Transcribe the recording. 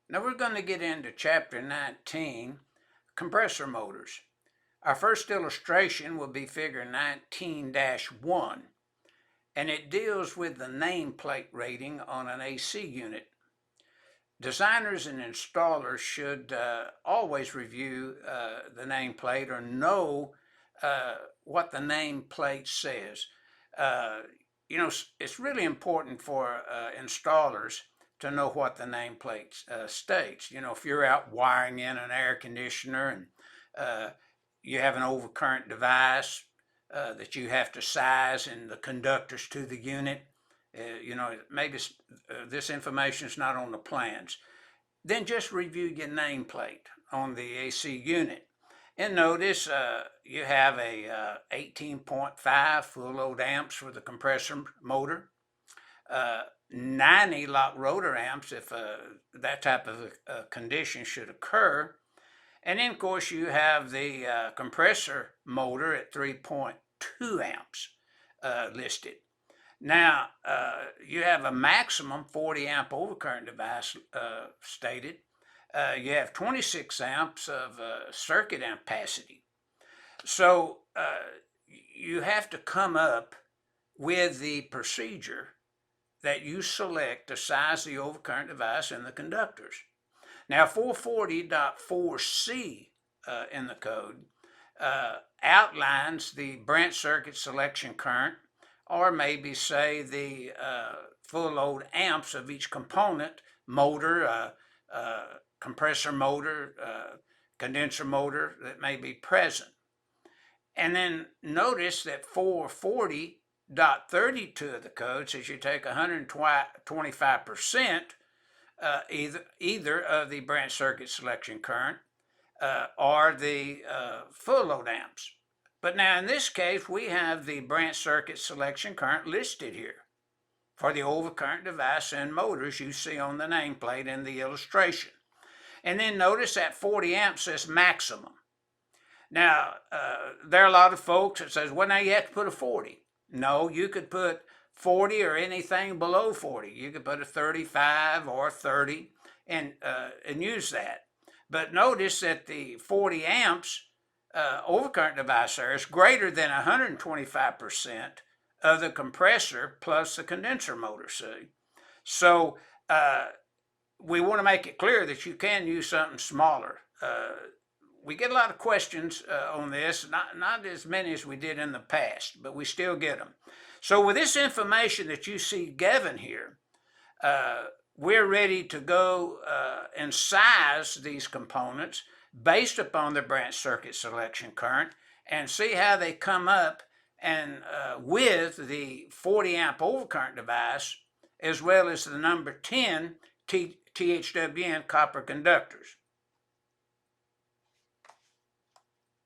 Now we're going to get into Chapter 19, compressor motors. Our first illustration will be Figure 19-1, and it deals with the nameplate rating on an AC unit. Designers and installers should always review the nameplate or know what the nameplate says. It's really important for installers to know what the nameplate states. If you're out wiring in an air conditioner and you have an overcurrent device that you have to size and the conductors to the unit, maybe this information is not on the plans. Then just review your nameplate on the AC unit. And notice you have a 18.5 full load amps for the compressor motor, 90 lock rotor amps if that type of condition should occur. And then, of course, you have the compressor motor at 3.2 amps listed. Now, you have a maximum 40 amp overcurrent device stated. You have 26 amps of circuit ampacity. So you have to come up with the procedure that you select to size the overcurrent device and the conductors. Now 440.4c in the code outlines the branch circuit selection current, or maybe say the full load amps of each component, motor, compressor motor, condenser motor that may be present. And then notice that 440.32 of the code says you take 125% either of the branch circuit selection current or the full load amps. But now in this case, we have the branch circuit selection current listed here for the overcurrent device and motors you see on the nameplate in the illustration. And then notice that 40 amps says maximum. Now, there are a lot of folks that says, well, now you have to put a 40. No, you could put 40 or anything below 40. You could put a 35 or 30 and use that. But notice that the 40 amps overcurrent device there is greater than 125% of the compressor plus the condenser motor, see? So we want to make it clear that you can use something smaller. We get a lot of questions on this, not as many as we did in the past, but we still get them. So with this information that you see given here, we're ready to go and size these components based upon the branch circuit selection current and see how they come up and with the 40 amp overcurrent device as well as the number 10 THWN copper conductors.